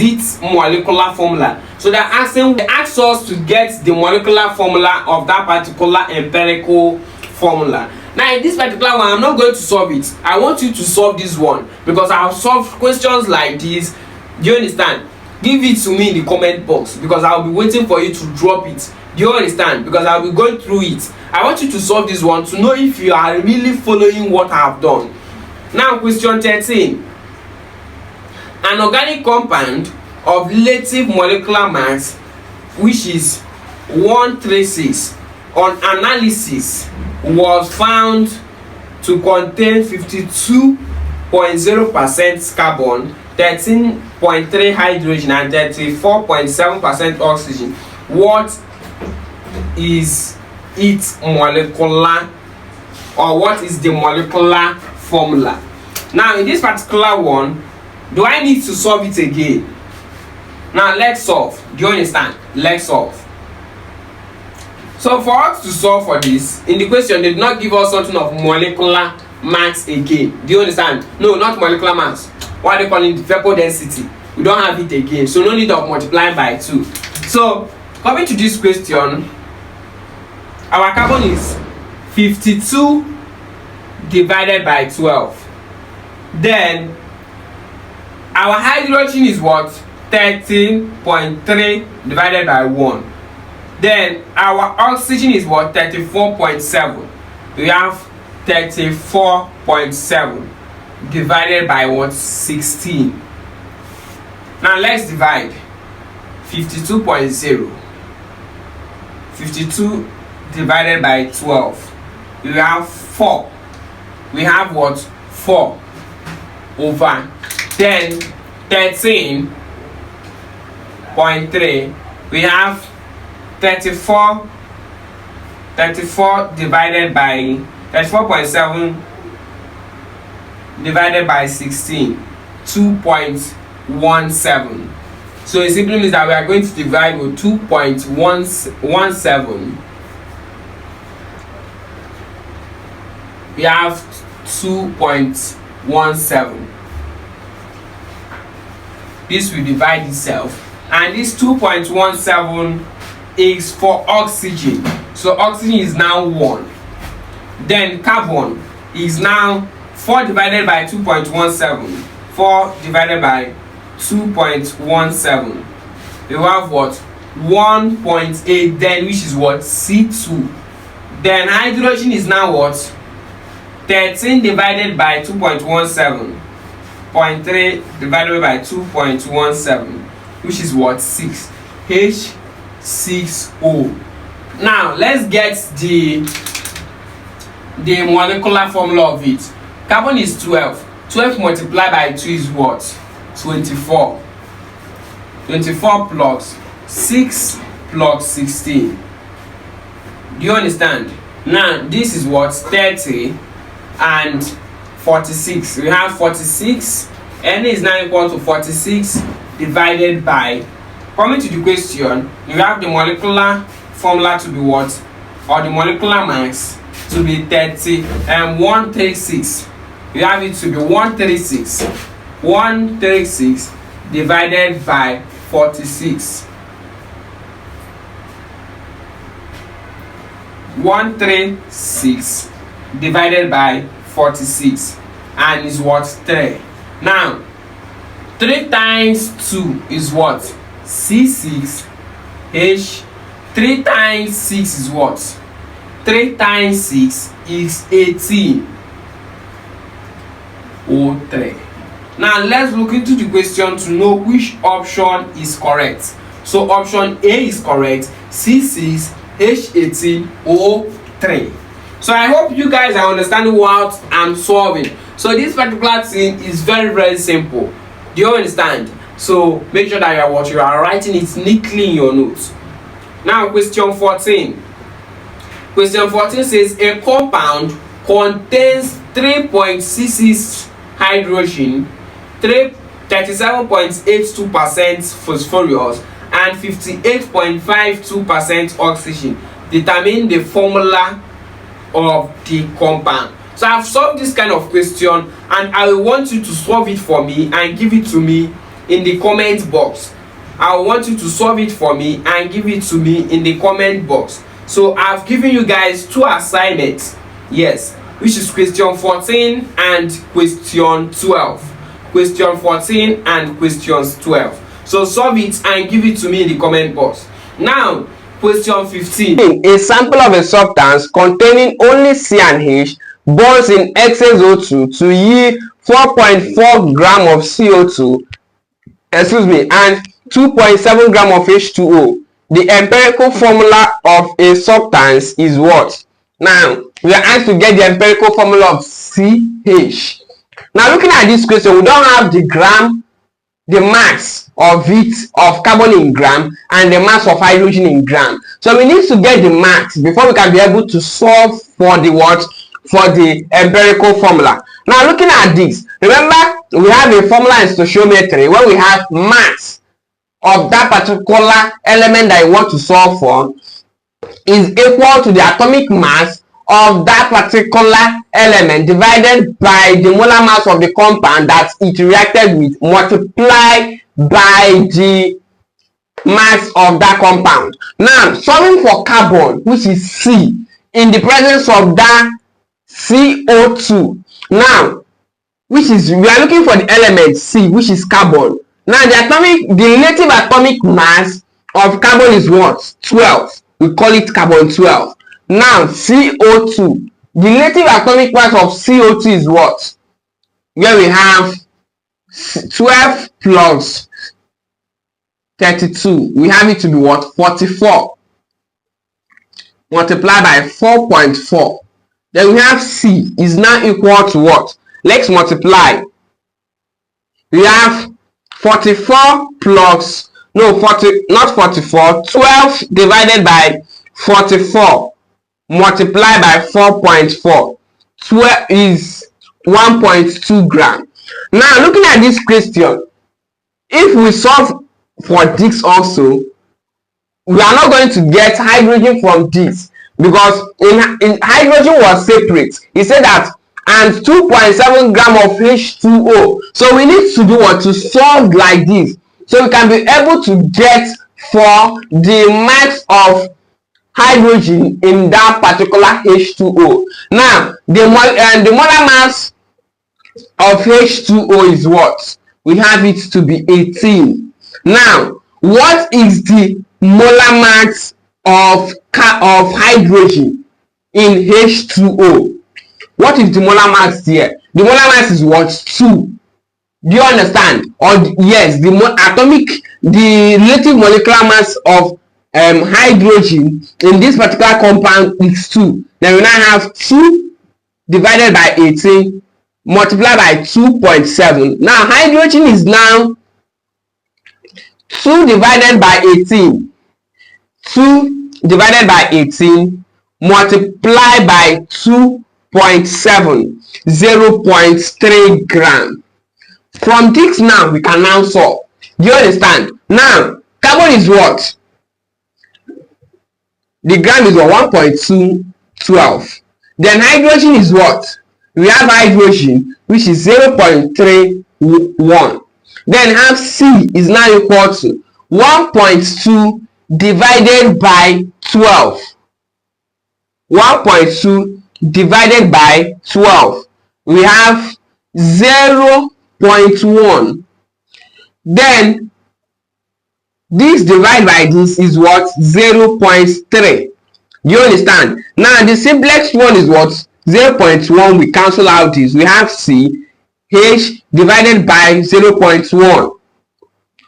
its molecular formula? So they ask us to get the molecular formula of that particular empirical formula. Now in this particular one, I'm not going to solve it. I want you to solve this one because I've solved questions like this. Do you understand? Give it to me in the comment box because I'll be waiting for you to drop it. Do you understand? Because I'll be going through it. I want you to solve this one to know if you are really following what I've done. Now question 13. An organic compound of relative molecular mass, which is 136, on analysis was found to contain 52.0% carbon, 13.3 hydrogen and 34.7% oxygen. What is its molecular, or what is the molecular formula? Now in this particular one, do I need to solve it again? Now let's solve. Do you understand? Let's solve. So for us to solve for this, in the question they did not give us something of molecular mass again. Do you understand? No, not molecular mass. What they call it? Vapor density. We don't have it again, so no need of multiplying by 2. So coming to this question, our carbon is 52 divided by 12. Then our hydrogen is what? 13.3 divided by 1. Then our oxygen is what? 34.7. We have 34.7 divided by what? 16. Now let's divide 52.0. 52 divided by 12. We have 4. We have what? 4 over 10. 13.3. We have 34 divided by 34.7 divided by 16, 2.17. So it simply means that we are going to divide with 2.17. We have 2.17. This will divide itself, and this 2.17 is for oxygen. So oxygen is now 1. Then carbon is now 4 divided by 2.17. 4 divided by 2.17. We have what? 1.8 then, which is what? C2. Then hydrogen is now what? 13 divided by 2.17. 0.3 divided by 2.17, which is what? 6. H6O. Now let's get the molecular formula of it. Carbon is 12. 12 multiplied by 2 is what? 24. 24 plus 6 plus 16. Do you understand? Now this is what? 30 and 46. We have 46. N is now equal to 46 divided by, coming to the question, you have the molecular formula to be what? Or the molecular mass to be 136. You have it to be 136. 136 divided by 46. 136 divided by 46, and is what? 3. Now 3 times 2 is what? C6. H. 3 times 6 is what? 3 times 6 is 18. O3. Now let's look into the question to know which option is correct. So option A is correct. C6, H18, O3. So I hope you guys are understanding what I'm solving. So this particular thing is very simple. Do you understand? So make sure that you are writing it neatly in your notes. Now question 14. Question 14 says a compound contains 3.66 hydrogen, 37.82% phosphorus, and 58.52% oxygen. Determine the formula of the compound. So I've solved this kind of question, and I want you to solve it for me and give it to me in the comment box. I want you to solve it for me and give it to me in the comment box. So I've given you guys 2 assignments, yes, which is question 14 and question 12. Question 14 and questions 12. So solve it and give it to me in the comment box. Now question 15. A sample of a substance containing only C and H bonds in excess O2 to yield 4.4 gram of CO2, and 2.7 gram of H2O. The empirical formula of a substance is what? Now we are asked to get the empirical formula of CH. Now looking at this question, we don't have the gram, the mass of carbon in gram, and the mass of hydrogen in gram. So we need to get the mass before we can be able to solve for the what? For the empirical formula. Now looking at this, remember we have a formula in stoichiometry where we have mass of that particular element that you want to solve for is equal to the atomic mass of that particular element divided by the molar mass of the compound that it reacted with, multiplied by the mass of that compound. Now solving for carbon, which is C, in the presence of that CO2. Now we are looking for the element C, which is carbon. Now the relative atomic mass of carbon is what? 12. We call it carbon 12. Now CO2, the relative atomic mass of CO2 is what? Where we have 12 plus 32. We have it to be what? 44. Multiplied by 4.4. Then we have C is now equal to what? Let's multiply. We have 44 plus, no, 40, not 44, 12 divided by 44 multiplied by 4.4. 12 is 1.2 gram. Now looking at this question, if we solve for this also, we are not going to get hydrogen from this, because in hydrogen was separate. He said that, and 2.7 gram of H2O. So we need to do what? To solve like this, so we can be able to get for the mass of hydrogen in that particular H2O. Now the molar mass of H2O is what? We have it to be 18. Now what is the molar mass of hydrogen in H2O? What is the molar mass here? The molar mass is what? 2. Do you understand? Or yes, the relative molecular mass of hydrogen in this particular compound is 2. Then we now have 2 divided by 18 multiplied by 2.7. Now hydrogen is now 2 divided by 18. 2 divided by 18 multiplied by 2.7, 0.3 gram. From this now we can now solve. Do you understand? Now carbon is what? The gram is 1.212. Then hydrogen is what? We have hydrogen which is 0.31. Then have C is now equal to 1.2 divided by 12. 1.2 divided by 12. We have 0.1. Then this divided by this is what? 0.3. You understand? Now the simplest one is what? 0.1. We cancel out this. We have C H divided by 0.1.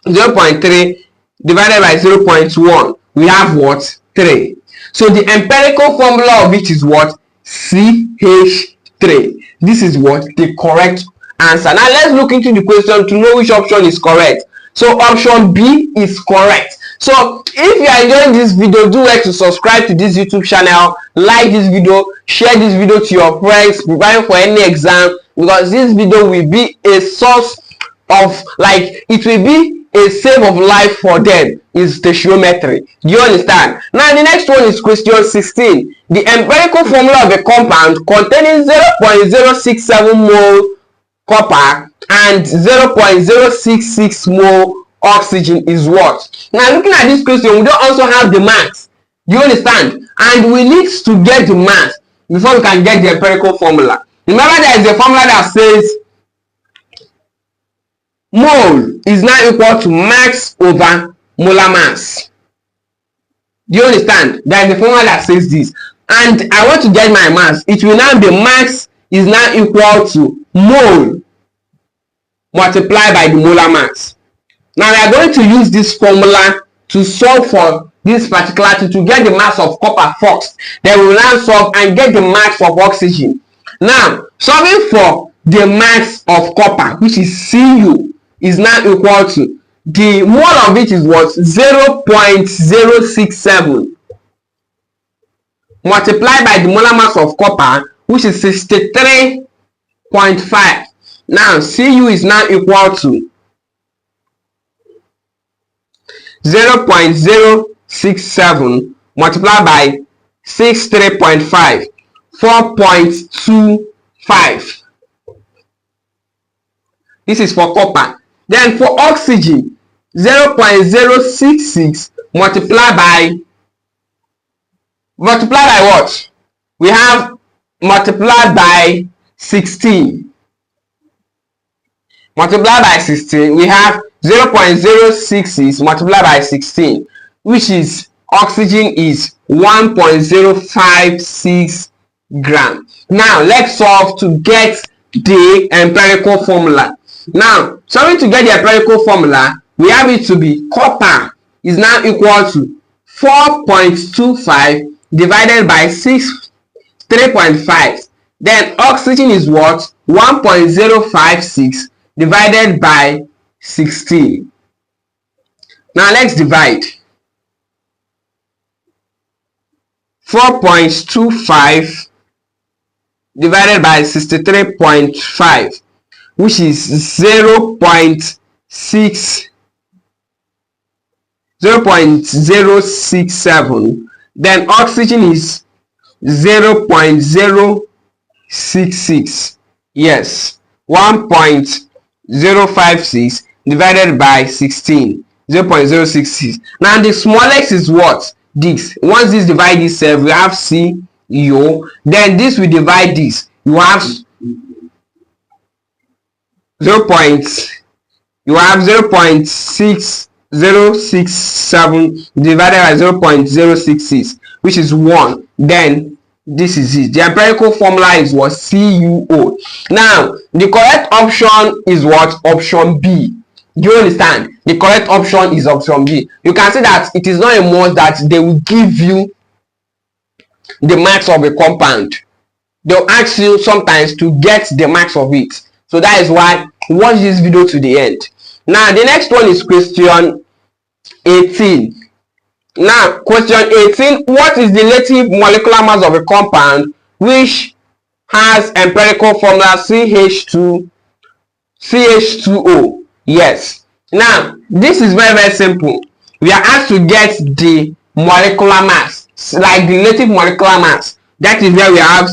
0.3 divided by 0.1. We have what? 3. So the empirical formula of it is what? CH3. This is what? The correct answer. Now let's look into the question to know which option is correct. So option B is correct. So if you are enjoying this video, do like to subscribe to this YouTube channel, like this video, share this video to your friends preparing for any exam, because this video will be a source of, like, it will be a save of life for them. Is stoichiometry. Do you understand? Now the next one is question 16. The empirical formula of a compound containing 0.067 mole copper and 0.066 mole oxygen is what? Now looking at this question, we don't also have the mass. Do you understand? And we need to get the mass before we can get the empirical formula. Remember, there is a formula that says mole is now equal to mass over molar mass. Do you understand? There is a formula that says this. And I want to get my mass. It will now be mass is now equal to mole multiplied by the molar mass. Now we are going to use this formula to solve for this particular thing, to get the mass of copper first. Then we will now solve and get the mass of oxygen. Now solving for the mass of copper, which is Cu, is now equal to the mole of it is what? 0.067 multiplied by the molar mass of copper, which is 63.5. Now Cu is now equal to 0.067 multiplied by 63.5, 4.25. This is for copper. Then for oxygen, 0.066 multiplied by what? We have multiplied by 16. Multiplied by 16, we have 0.066 multiplied by 16, which is oxygen is 1.056 gram. Now let's solve to get the empirical formula. Now solving to get the empirical formula, we have it to be copper is now equal to 4.25 divided by 3.5. Then oxygen is what? 1.056 divided by 16. Now let's divide. 4.25 divided by 63.5, which is 0.067. Then oxygen is 0.066. Yes, 1.056 divided by 16, 0.066. Now the smallest is what? This. Once this divide itself, we have C U. Then this will divide this. You have 0.6067 divided by 0.066, which is 1. Then This is it. The empirical formula is what? CuO. Now, the correct option is what? Option B. Do you understand? The correct option is option B. You can see that it is not a must that they will give you the marks of a compound. They'll ask you sometimes to get the marks of it. So that is why watch this video to the end. Now, the next one is question 18. Now, question 18, what is the relative molecular mass of a compound which has empirical formula CH2O? Yes. Now, this is very, very simple. We are asked to get the molecular mass, like the relative molecular mass. That is where we have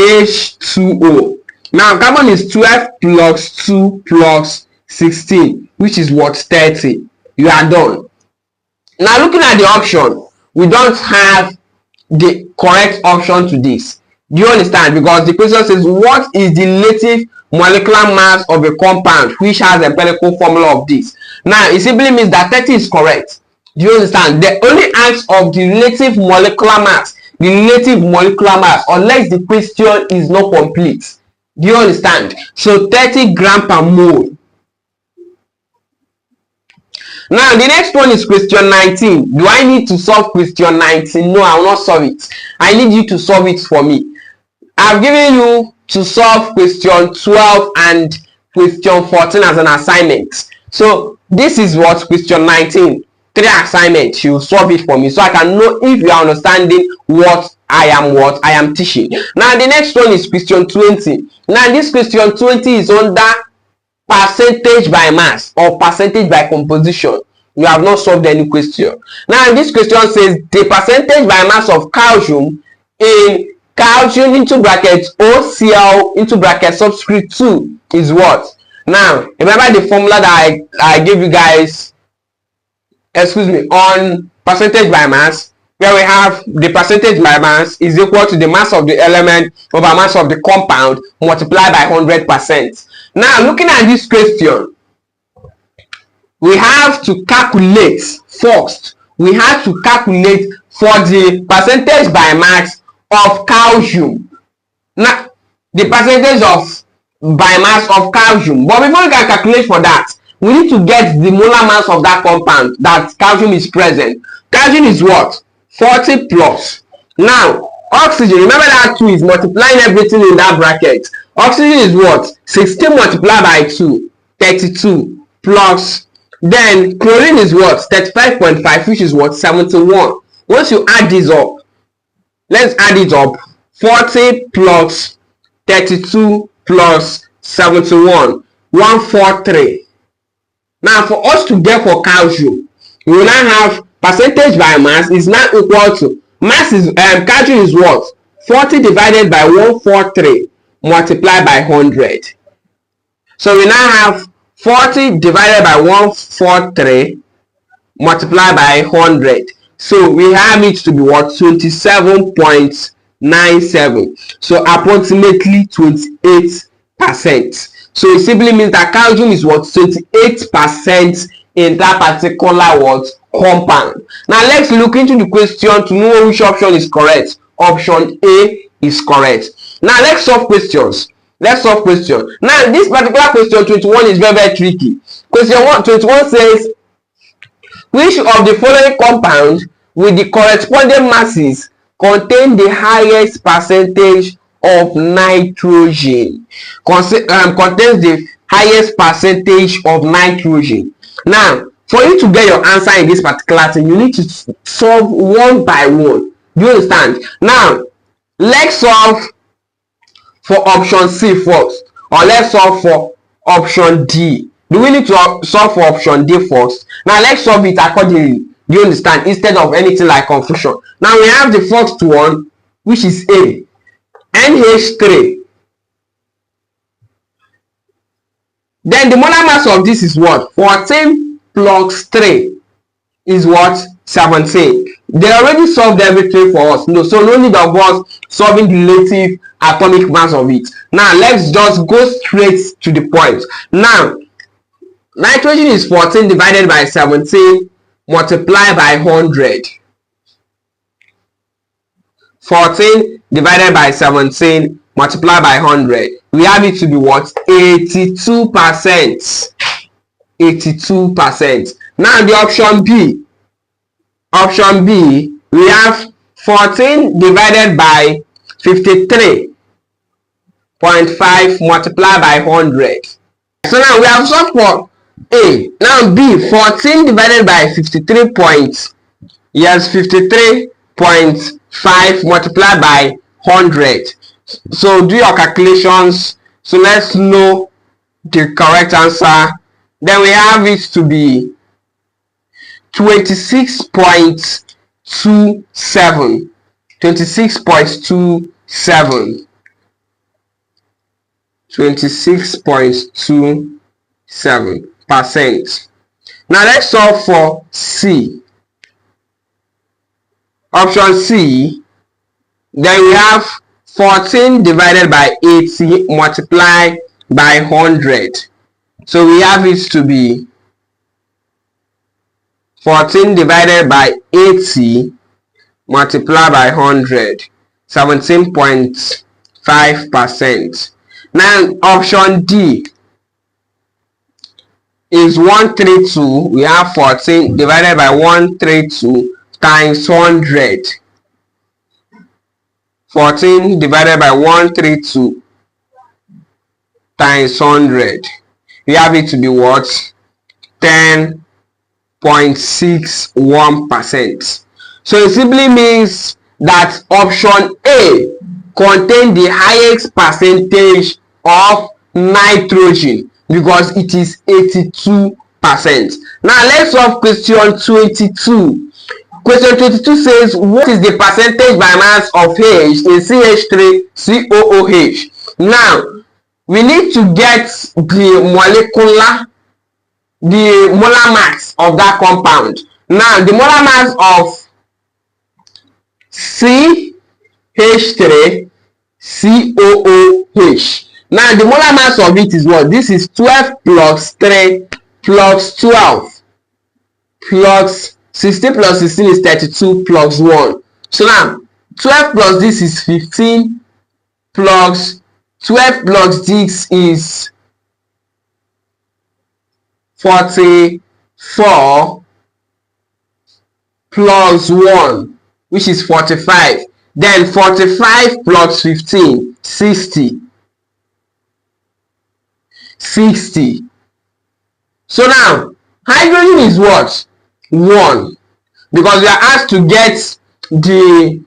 CH2O. Now, carbon is 12 plus 2 plus 16, which is what? 30. You are done. Now, looking at the option, we don't have the correct option to this. Do you understand? Because the question says, what is the relative molecular mass of a compound which has empirical formula of this? Now, it simply means that 30 is correct. Do you understand? They only ask of the relative molecular mass, unless the question is not complete. Do you understand? So 30 gram per mole. Now, the next one is question 19. Do I need to solve question 19? No, I will not solve it. I need you to solve it for me. I've given you to solve question 12 and question 14 as an assignment. So, this is what? Question 19. 3 assignments. You solve it for me so I can know if you are understanding what I am teaching. Now, the next one is question 20. Now, this question 20 is under percentage by mass or percentage by composition. You have not solved any question. Now, this question says the percentage by mass of calcium in calcium into brackets OCl into bracket subscript 2 is what? Now, remember the formula that I gave you guys, on percentage by mass, where we have the percentage by mass is equal to the mass of the element over mass of the compound multiplied by 100%. Now, looking at this question, we have to calculate first. We have to calculate for the percentage by mass of calcium. Now, the percentage of by mass of calcium. But before we can calculate for that, we need to get the molar mass of that compound that calcium is present. Calcium is what? 40 plus. Now, oxygen, remember that 2 is multiplying everything in that bracket. Oxygen is what? 16 multiplied by 2, 32 plus. Then chlorine is what? 35.5, which is what? 71. Once you add this up, let's add it up. 40 plus 32 plus 71, 143. Now, for us to get for calcium, we will now have percentage by mass is now equal to mass is calcium is what? 40 divided by 143 multiplied by 100. So we now have 40 divided by 143 multiplied by 100. So we have it to be what? 27.97. So approximately 28%. So it simply means that calcium is what? 28% in that particular what? Compound. Now let's look into the question to know which option is correct. Option A is correct. Now let's solve questions. Let's solve question. Now this particular question 21 is very, very tricky. Question 21 says, which of the following compounds with the corresponding masses contain the highest percentage of nitrogen? Contains the highest percentage of nitrogen. Now, for you to get your answer in this particular thing, you need to solve one by one. Do you understand? Now, let's solve for option C first, or let's solve for option D. Do we need to solve for option D first? Now, let's solve it accordingly. Do you understand? Instead of anything like confusion. Now, we have the first one, which is A. NH3. Then the molar mass of this is what? 14 plus 3 is what? 17. They already solved everything for us. No, so no need of us solving the relative atomic mass of it. Now, let's just go straight to the point. Now, nitrogen is 14 divided by 17 multiplied by 100. 14 divided by 17 multiplied by 100. We have it to be what? 82%. 82%. Now the option B. Option B, we have 14 divided by 53.5 multiplied by 100. So now we have solved for A. Now B, 14 divided by 53.5 multiplied by 100. So do your calculations. So let's know the correct answer. Then we have it to be 26.27. 26.27. 26.27%. Now let's solve for C. Option C. Then we have 14 divided by 80 multiplied by 100. So we have it to be 14 divided by 80 multiplied by 100. 17.5%. Now option D is 132. We have 14 divided by 132 times 100. 14 divided by 132 times 100. We have it to be what? 10.61%. So it simply means that option A contains the highest percentage of nitrogen because it is 82%. Now let's solve question 22. Question 22 says, what is the percentage by mass of H in CH3COOH? Now, we need to get the molar mass of that compound. Now, the molar mass of CH3COOH. Now, the molar mass of it is what? This is 12 plus 3 plus 12 plus 16 plus 16 is 32 plus 1. So now 12 plus this is 15 plus 12 plus this is 44 plus 1, which is 45. Then 45 plus 15, 60. So now hydrogen is what? 1, because we are asked to get the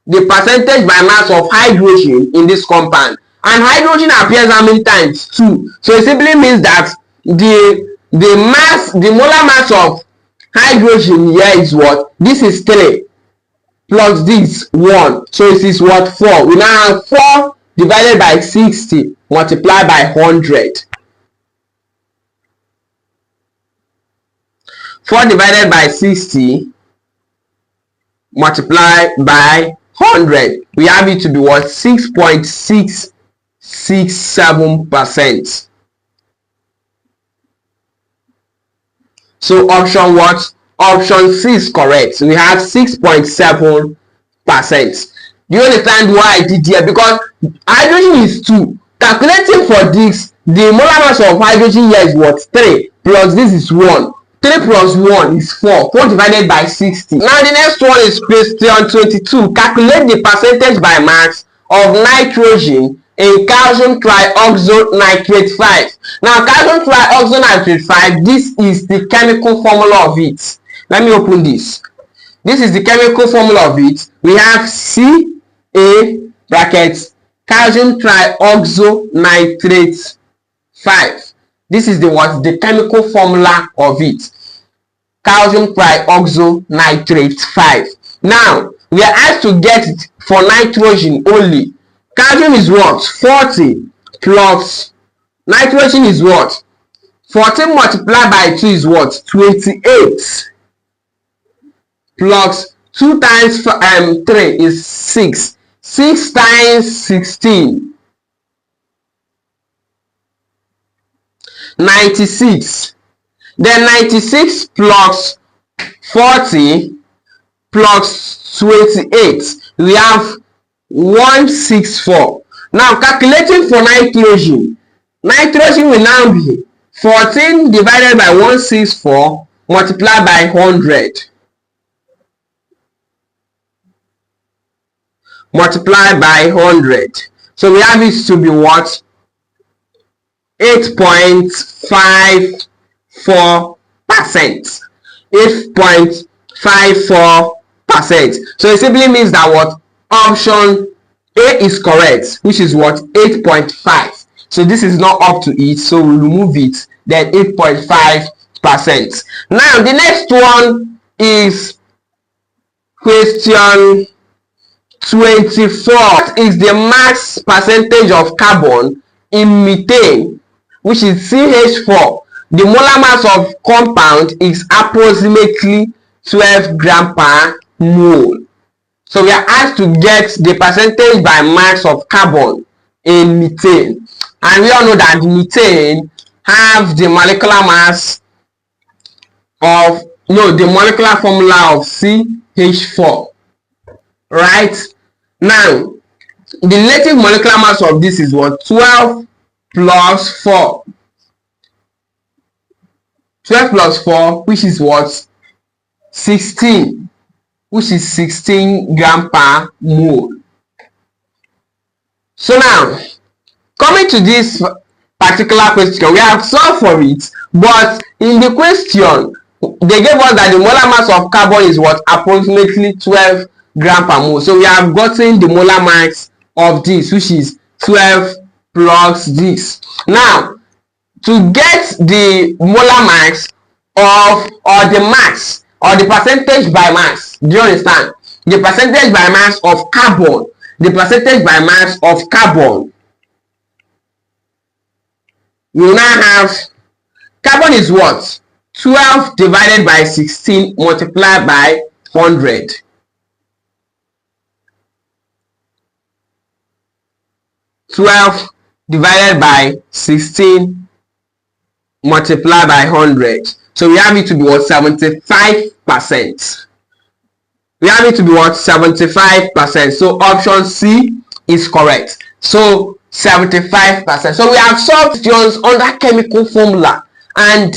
percentage by mass of hydrogen in this compound, and hydrogen appears how many times? 2. So it simply means that the molar mass of hydrogen here is what? This is 3 plus this 1, so it is what? 4. We now have 4 divided by 60 multiplied by 100. 4 divided by 60 multiplied by 100. We have it to be what? 6.667%. So option what? Option C is correct. We have 6.7%. Do you understand why I did here? Because hydrogen is 2. Calculating for this, the molar mass of hydrogen here is what? 3 plus this is 1. 3 plus 1 is 4. 4 divided by 60. Now the next one is question 22. Calculate the percentage by mass of nitrogen in calcium trioxonitrate 5. Now calcium trioxonitrate 5, this is the chemical formula of it. Let me open this. This is the chemical formula of it. We have Ca brackets calcium trioxonitrate 5. This is the chemical formula of it. Calcium trioxonitrate 5. Now, we are asked to get it for nitrogen only. Calcium is what? 40 plus nitrogen is what? 14 multiplied by 2 is what? 28 plus 2 times 3 is 6. 6 times 16. 96. Then 96 plus 40 plus 28. we have 164. Now calculating for nitrogen. Nitrogen will now be 14 divided by 164 multiplied by 100. Multiplied by 100. So we have it to be what? 8.54%. 8.54%. So it simply means that what? Option A is correct, which is what? 8.5. So this is not up to it, so we remove it. Then 8.5%. Now the next one is question 24. What is the mass percentage of carbon in methane, which is CH4? The molar mass of compound is approximately 12 gram per mole. So we are asked to get the percentage by mass of carbon in methane, and we all know that methane have the molecular mass of the molecular formula of CH4, right? Now the relative molecular mass of this is what? 12 plus 4. 12 plus 4, which is what? 16, which is 16 gram per mole. So now, coming to this particular question, we have solved for it, but in the question, they gave us that the molar mass of carbon is what? Approximately 12 gram per mole. So we have gotten the molar mass of this, which is 12 plus this. Now, to get the molar mass of, or the mass, or the percentage by mass, do you understand? The percentage by mass of carbon, the percentage by mass of carbon, we will now have, carbon is what? 12 divided by 16 multiplied by 100. Divided by 16 multiplied by 100. So we have it to be what? 75%. We have it to be what? 75%. So option C is correct. So 75%. So we have solved questions under chemical formula, and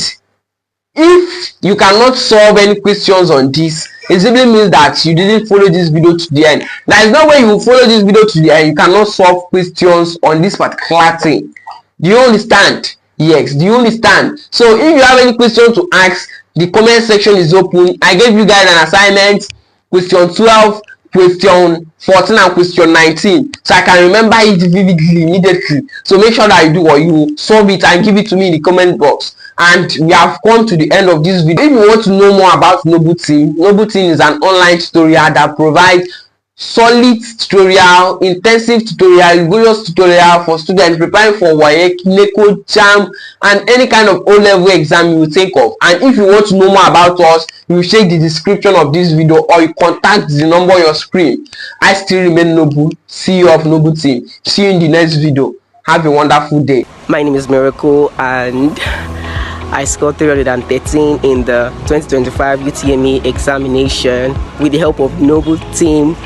if you cannot solve any questions on this, it simply means that you didn't follow this video to the end. There is no way you will follow this video to the end. You cannot solve questions on this particular thing. Do you understand? Yes, do you understand? So if you have any question to ask, the comment section is open. I gave you guys an assignment, question 12, question 14 and question 19, so I can remember it vividly immediately. So make sure that you do what you solve it and give it to me in the comment box. And we have come to the end of this video. If you want to know more about Noble Team, Noble Team is an online tutorial that provides solid tutorial, intensive tutorial, various tutorial for students preparing for WACE, NECO, JAMB, and any kind of O-level exam you will think of. And if you want to know more about us, you check the description of this video, or you contact the number on your screen. I still remain Noble, CEO of Noble Team. See you in the next video. Have a wonderful day. My name is Miracle, and I scored 313 in the 2025 UTME examination with the help of Noble Team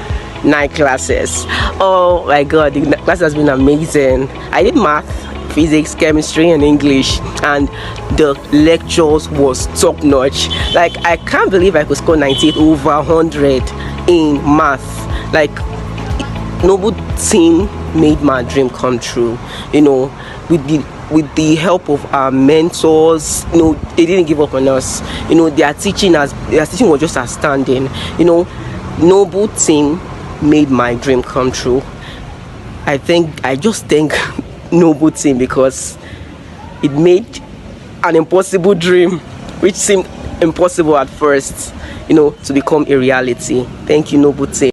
9 classes. Oh my god, the class has been amazing. I did math, physics, chemistry, and English, and the lectures was top notch. Like, I can't believe I could score 98 over 100 in math. Like, Noble Team made my dream come true. You know, with the help of our mentors, you know, they didn't give up on us. You know, their teaching was just outstanding. You know, Noble Team made my dream come true. I just thank Noble Team, because it made an impossible dream, which seemed impossible at first, you know, to become a reality. Thank you, Noble Team.